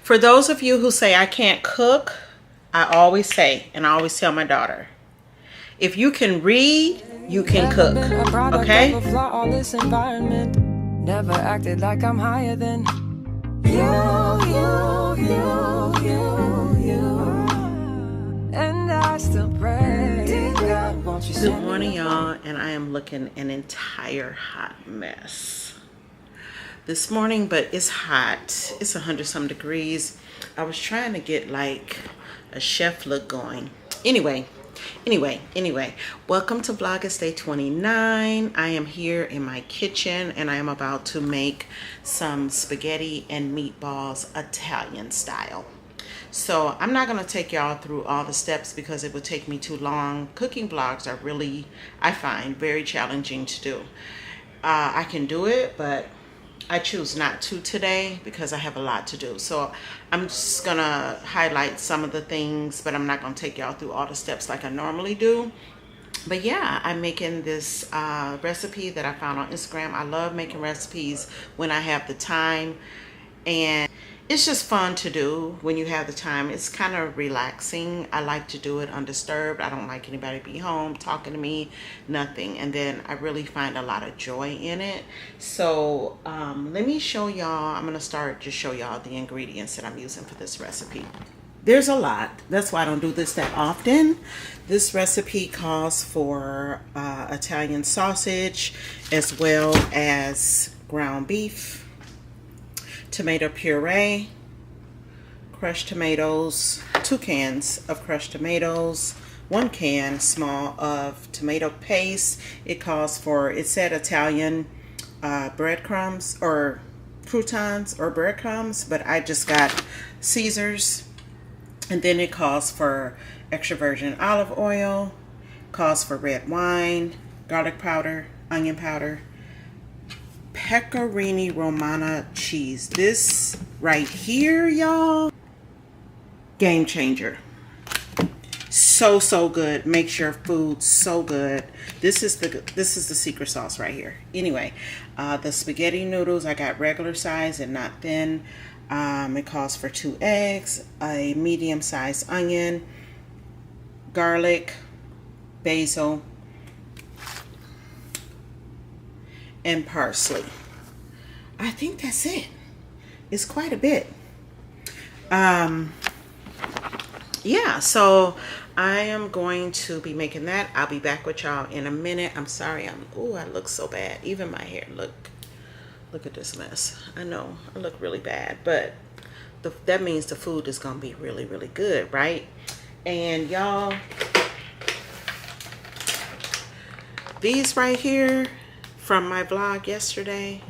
For those of you who say I can't cook, I always say, and I always tell my daughter, if you can read, you can cook. Okay? Never acted like I'm higher than you. And I still pray, God, won't you Good morning, y'all, and I am looking an entire hot mess this morning, but it's hot. It's 100-some degrees. I was trying to get like a chef look going. Anyway, welcome to VLOGust Day 29. I am here in my kitchen and I am about to make some spaghetti and meatballs Italian style. So I'm not going to take y'all through all the steps because it would take me too long. Cooking vlogs are really, I find, very challenging to do. I can do it, but I choose not to today because I have a lot to do. So I'm just going to highlight some of the things, but I'm not going to take y'all through all the steps like I normally do. But yeah, I'm making this recipe that I found on Instagram. I love making recipes when I have the time, and it's just fun to do when you have the time. It's kind of relaxing. I like to do it undisturbed. I don't like anybody to be home talking to me, nothing. And then I really find a lot of joy in it. So let me show y'all. I'm going to start just show y'all the ingredients that I'm using for this recipe. There's a lot. That's why I don't do this that often. This recipe calls for Italian sausage as well as ground beef, tomato puree, crushed tomatoes, 2 cans of crushed tomatoes, 1 can small of tomato paste. It calls for, it said Italian breadcrumbs or croutons or breadcrumbs, but I just got Caesars. And then it calls for extra virgin olive oil, calls for red wine, garlic powder, onion powder, pecorino romano cheese. This right here, y'all, game changer. So good. Makes your food so good. This is the secret sauce right here. Anyway, the spaghetti noodles, I got regular size and not thin. It calls for 2 eggs, a medium-sized onion, garlic, basil, and parsley. I think that's it. It's quite a bit. Yeah, so I am going to be making that. I'll be back with y'all in a minute. I'm sorry, I look so bad. Even my hair, look at this mess. I know I look really bad, but that means the food is gonna be really, really good, right? And y'all, these right here from my vlog yesterday,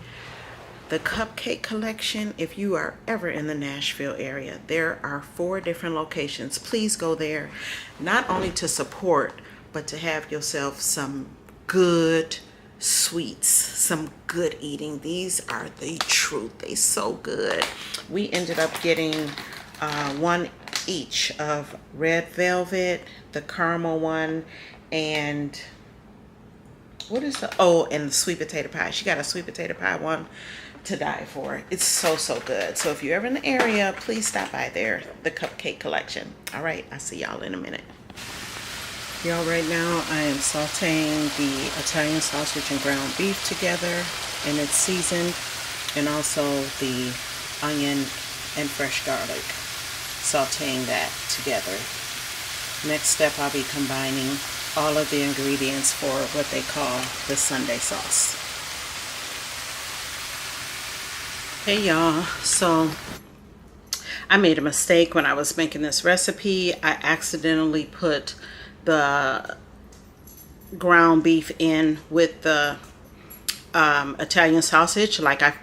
the cupcake collection. If you are ever in the Nashville area, there are 4 different locations. Please go there, not only to support, but to have yourself some good sweets, some good eating. These are the truth. They so good. We ended up getting 1 each of red velvet, the caramel one, and what is and the sweet potato pie. She got a sweet potato pie one to die for. It's so good. So if you're ever in the area, please stop by there, the cupcake collection. All right, I'll see y'all in a minute. Y'all, right now I am sauteing the Italian sausage and ground beef together, and it's seasoned, and also the onion and fresh garlic, sauteing that together. Next step, I'll be combining all of the ingredients for what they call the Sunday sauce. Hey y'all, so I made a mistake when I was making this recipe. I accidentally put the ground beef in with the Italian sausage. Like, I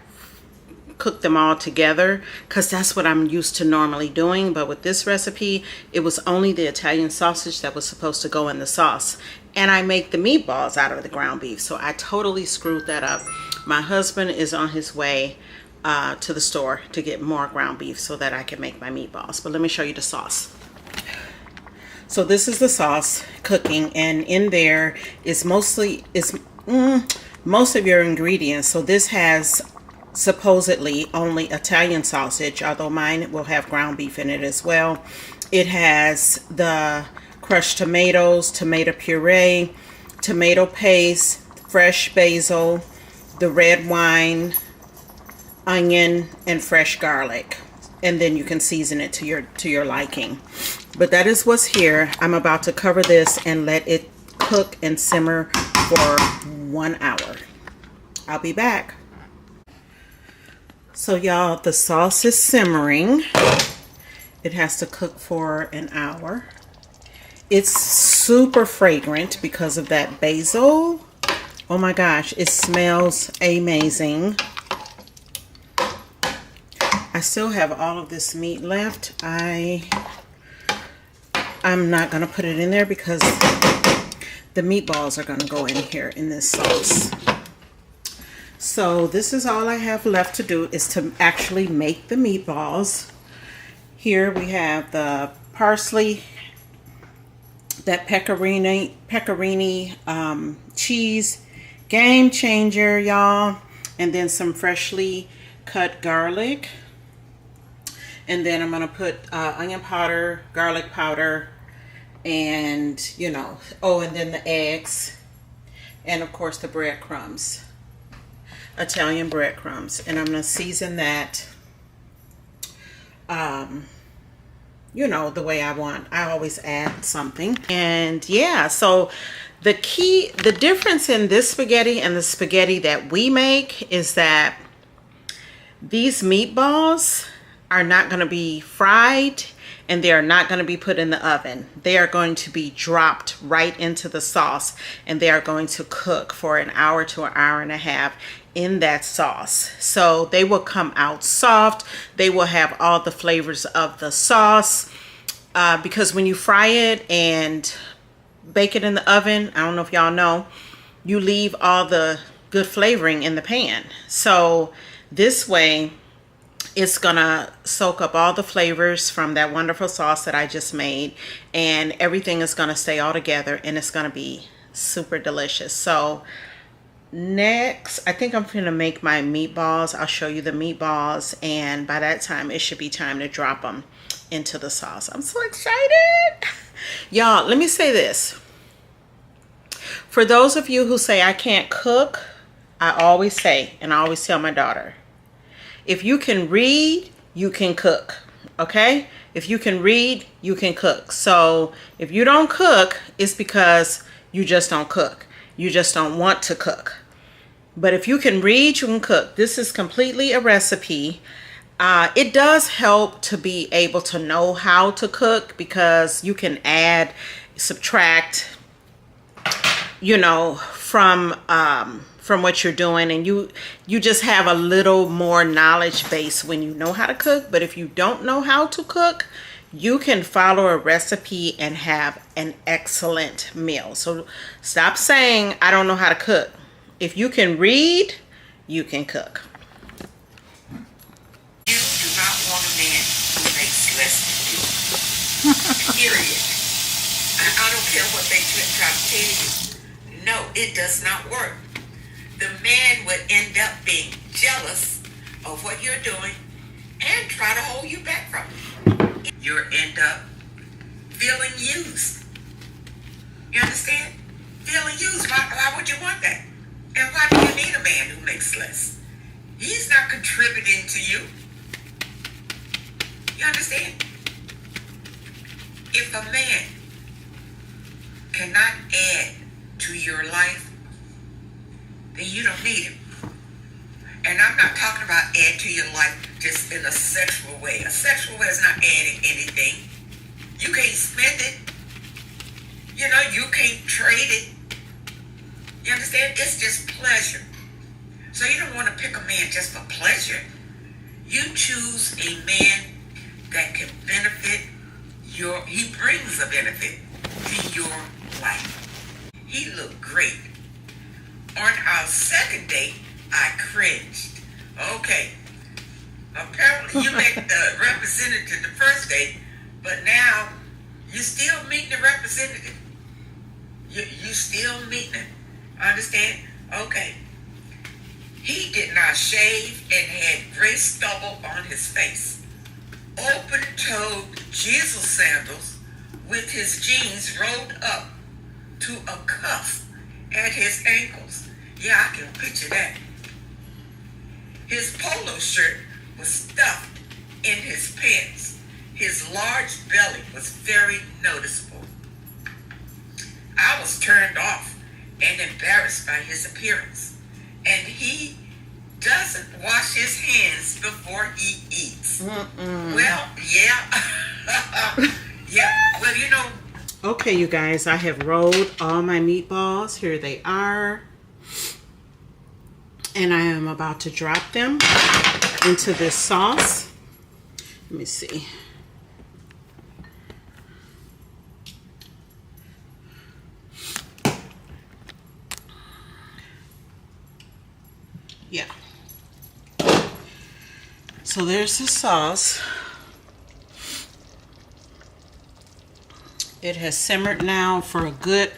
cooked them all together because that's what I'm used to normally doing. But with this recipe, it was only the Italian sausage that was supposed to go in the sauce. And I make the meatballs out of the ground beef. So I totally screwed that up. My husband is on his way to the store to get more ground beef so that I can make my meatballs. But let me show you the sauce. So this is the sauce cooking, and in there is most of your ingredients. So this has supposedly only Italian sausage, although mine will have ground beef in it as well. It has the crushed tomatoes, tomato puree, tomato paste, fresh basil, the red wine, onion, and fresh garlic. And then you can season it to your liking. But that is what's here. I'm about to cover this and let it cook and simmer for 1 hour. I'll be back. So y'all, the sauce is simmering. It has to cook for an hour. It's super fragrant because of that basil. Oh my gosh, it smells amazing. I still have all of this meat left. I'm not gonna put it in there because the meatballs are gonna go in here in this sauce. So this is all I have left to do, is to actually make the meatballs. Here we have the parsley, that pepperoni cheese, game changer, y'all. And then some freshly cut garlic. And then I'm gonna put onion powder, garlic powder, and you know, oh, and then the eggs, and of course the breadcrumbs, Italian breadcrumbs. And I'm gonna season that you know, the way I want. I always add something. And yeah, so the difference in this spaghetti and the spaghetti that we make is that these meatballs are not going to be fried, and they are not going to be put in the oven. They are going to be dropped right into the sauce, and they are going to cook for an hour to an hour and a half in that sauce. So they will come out soft. They will have all the flavors of the sauce, because when you fry it and bake it in the oven, I don't know if y'all know, you leave all the good flavoring in the pan. So this way, it's gonna soak up all the flavors from that wonderful sauce that I just made, and everything is gonna stay all together, and it's gonna be super delicious. So next, I think I'm gonna make my meatballs. I'll show you the meatballs, and by that time it should be time to drop them into the sauce. I'm so excited. Y'all, let me say this. For those of you who say I can't cook, I always say, and I always tell my daughter, if you can read, you can cook, okay? If you can read, you can cook. So if you don't cook, it's because you just don't cook. You just don't want to cook. But if you can read, you can cook. This is completely a recipe. It does help to be able to know how to cook, because you can add, subtract, you know, from what you're doing, and you just have a little more knowledge base when you know how to cook. But if you don't know how to cook, you can follow a recipe and have an excellent meal. So stop saying I don't know how to cook. If you can read, you can cook. You do not want a man who makes less than you. Period. I don't care what they try to tell you. No, it does not work. The man would end up being jealous of what you're doing and try to hold you back from it. You'll end up feeling used. You understand? Feeling used. Why would you want that? And why do you need a man who makes less? He's not contributing to you. You understand? If a man cannot add to your life, then you don't need him. And I'm not talking about add to your life just in a sexual way. A sexual way is not adding anything. You can't spend it. You know, you can't trade it. You understand? It's just pleasure. So you don't want to pick a man just for pleasure. You choose a man that can benefit he brings a benefit to your life. He looked great. On our second date, I cringed. Okay. Apparently you met the representative the first date, but now you're still meeting the representative. You still meeting him. Understand? Okay. He did not shave and had gray stubble on his face. Open-toed Jesus sandals with his jeans rolled up to a cuff at his ankles. Yeah, I can picture that. His polo shirt was stuffed in his pants. His large belly was very noticeable. I was turned off and embarrassed by his appearance. And he doesn't wash his hands before he eats. Well, yeah. Yeah, well, you know. Okay, you guys, I have rolled all my meatballs. Here they are. And I am about to drop them into this sauce. Let me see. Yeah. So there's the sauce. It has simmered now for a good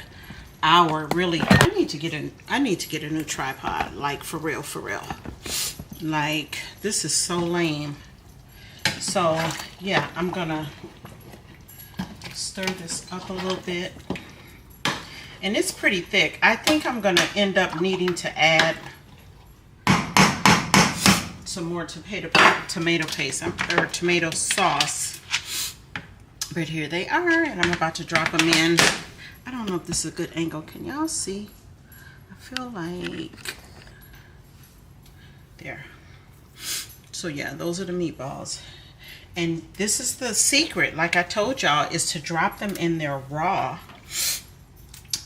hour. Really, I need to get a new tripod. Like, for real, for real. Like, this is so lame. So yeah, I'm gonna stir this up a little bit. And it's pretty thick. I think I'm gonna end up needing to add some more tomato paste or tomato sauce. But here they are, and I'm about to drop them in. I don't know if this is a good angle. Can y'all see? I feel like there. So yeah, those are the meatballs. And this is the secret, like I told y'all, is to drop them in there raw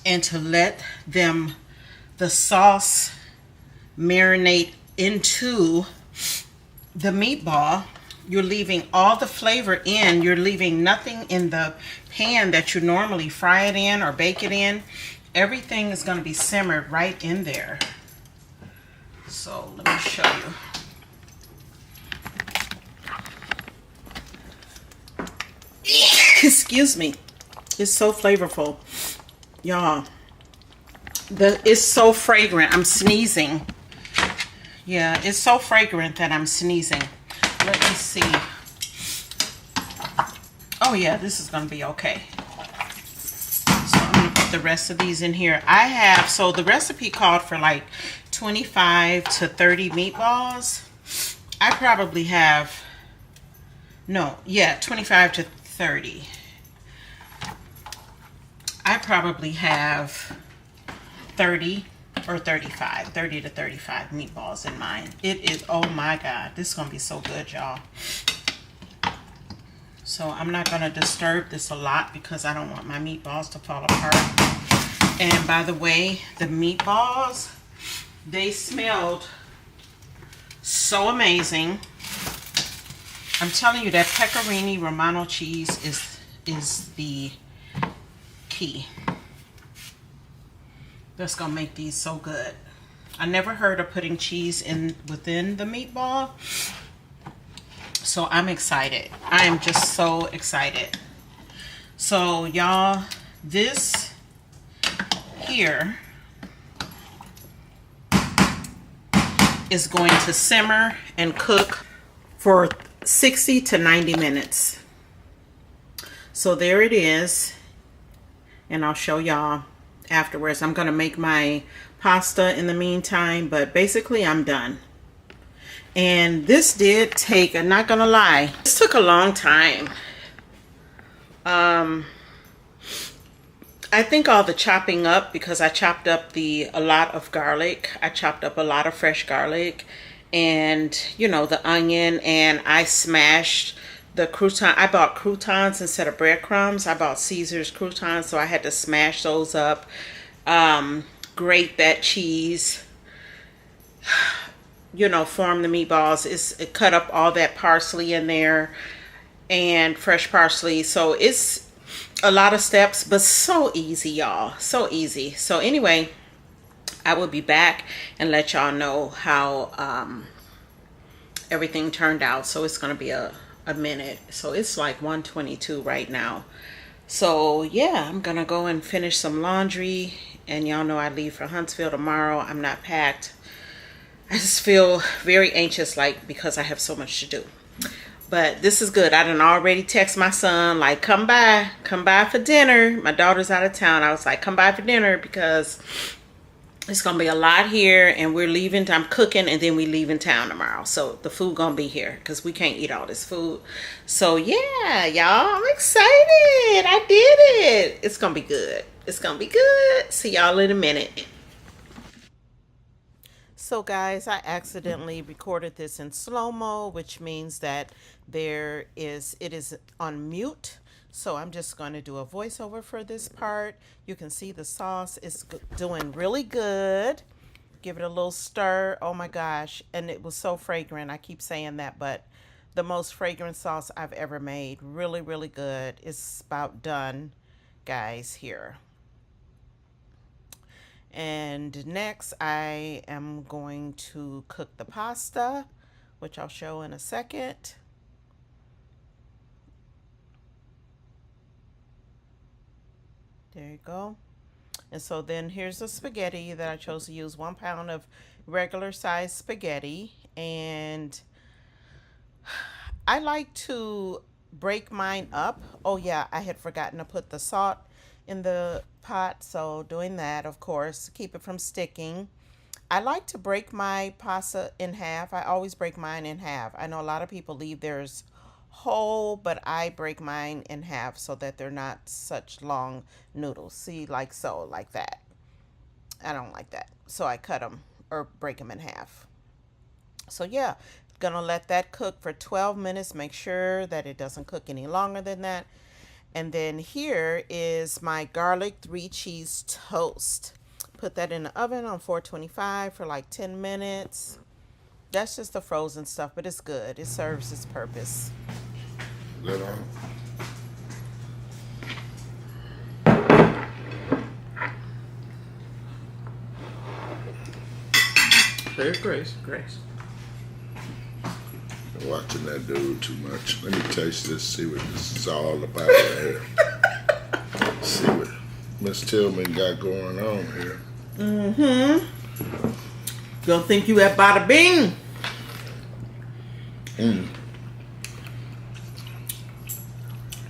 and to let them, the sauce, marinate into the meatball. You're leaving all the flavor in. You're leaving nothing in the pan that you normally fry it in or bake it in. Everything is going to be simmered right in there. So let me show you. Excuse me. It's so flavorful, y'all. It's so fragrant. I'm sneezing. Yeah, it's so fragrant that I'm sneezing. Let me see. Oh yeah, this is gonna be okay. So I'm gonna put the rest of these in here. I have, so the recipe called for like 25 to 30 meatballs. I probably have, no, yeah, 25 to 30. I probably have 30 or 35, 30 to 35 meatballs in mine. It is, oh my God, this is gonna be so good, y'all. So I'm not gonna disturb this a lot because I don't want my meatballs to fall apart. And by the way, the meatballs, they smelled so amazing. I'm telling you, that pecorino romano cheese is the key. That's gonna make these so good. I never heard of putting cheese in within the meatball, so I'm excited. I am just so excited. So y'all, this here is going to simmer and cook for 60 to 90 minutes. So there it is, and I'll show y'all afterwards. I'm gonna make my pasta in the meantime, but basically I'm done. And this did take, I'm not gonna lie, this took a long time. I think all the chopping up, because I chopped up a lot of garlic. I chopped up a lot of fresh garlic and, you know, the onion, and I smashed the crouton. I bought croutons instead of breadcrumbs. I bought Caesar's croutons, so I had to smash those up, grate that cheese, you know, form the meatballs. It cut up all that parsley in there and fresh parsley. So it's a lot of steps, but so easy, y'all, so easy. So anyway, I will be back and let y'all know how everything turned out. So it's gonna be a minute. So it's like 1:22 right now. So yeah, I'm gonna go and finish some laundry, and y'all know I leave for Huntsville tomorrow. I'm not packed. I just feel very anxious, like, because I have so much to do. But this is good. I done already text my son, like, come by for dinner. My daughter's out of town. I was like, come by for dinner because it's gonna be a lot here, and we're leaving. I'm cooking, and then we leave in town tomorrow. So the food gonna be here because we can't eat all this food. So yeah, y'all, I'm excited. I did it. It's gonna be good. It's gonna be good. See y'all in a minute. So guys, I accidentally recorded this in slow-mo, which means that it is on mute. So I'm just going to do a voiceover for this part. You can see the sauce is doing really good. Give it a little stir. Oh my gosh. And it was so fragrant. I keep saying that, but the most fragrant sauce I've ever made. Really, really good. It's about done, guys, here. And next I am going to cook the pasta, which I'll show in a second. There you go. And so then here's the spaghetti that I chose to use. 1 pound of regular size spaghetti. And I like to break mine up. Oh yeah, I had forgotten to put the salt in the pot, so doing that, of course, keep it from sticking. I like to break my pasta in half. I always break mine in half. I know a lot of people leave theirs whole, but I break mine in half so that they're not such long noodles. See, like so, like that. I don't like that, so I cut them or break them in half. So yeah, gonna let that cook for 12 minutes. Make sure that it doesn't cook any longer than that. And then here is my garlic 3-cheese toast. Put that in the oven on 425 for like 10 minutes. That's just the frozen stuff, but it's good. It serves its purpose. Good on. There's Grace. I'm watching that dude too much. Let me taste this, see what this is all about right here. See what Miss Tillman got going on here. Mm-hmm. Don't think you at Bada Bing.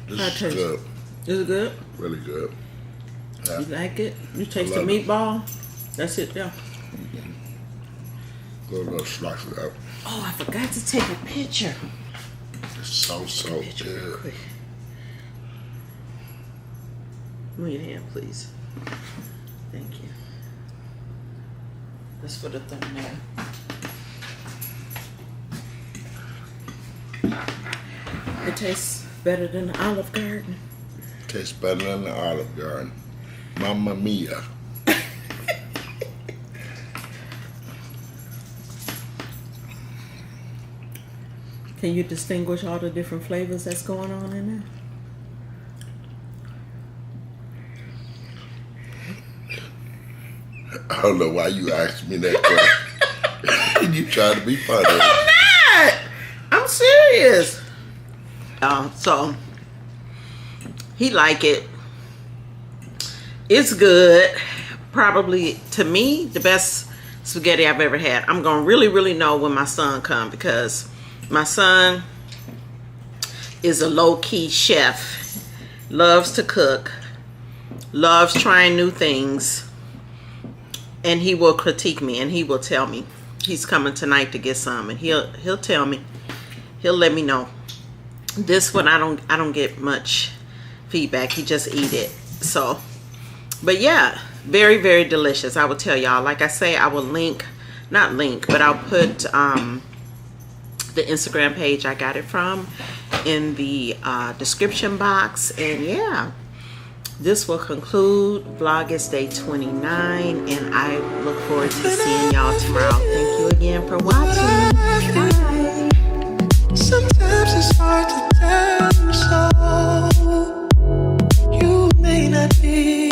This is good. Is it good? Really good. Yeah. You like it? You taste the meatball? That's it, yeah. Go a little slice it up. Oh, I forgot to take a picture. It's so good. Quick. Move your hand, please. Thank you. That's for the thumbnail. It tastes better than the Olive Garden. Tastes better than the Olive Garden. Mamma mia. Can you distinguish all the different flavors that's going on in there? I don't know why you asked me that question. You trying to be funny. I'm not. I'm serious. So he like it. It's good. Probably, to me, the best spaghetti I've ever had. I'm gonna really know when my son come, because my son is a low-key chef, loves to cook, loves trying new things, and he will critique me, and he will tell me. He's coming tonight to get some, and he'll tell me. He'll let me know. This one I don't get much feedback. He just eat it. So, but yeah, very, very delicious. I will tell y'all. Like I say, I will not link, but I'll put the Instagram page I got it from in the description box. And yeah, this will conclude VLOGust day 29, and I look forward to seeing y'all tomorrow. Thank you again for watching. Sometimes it's hard to tell you so. You may not be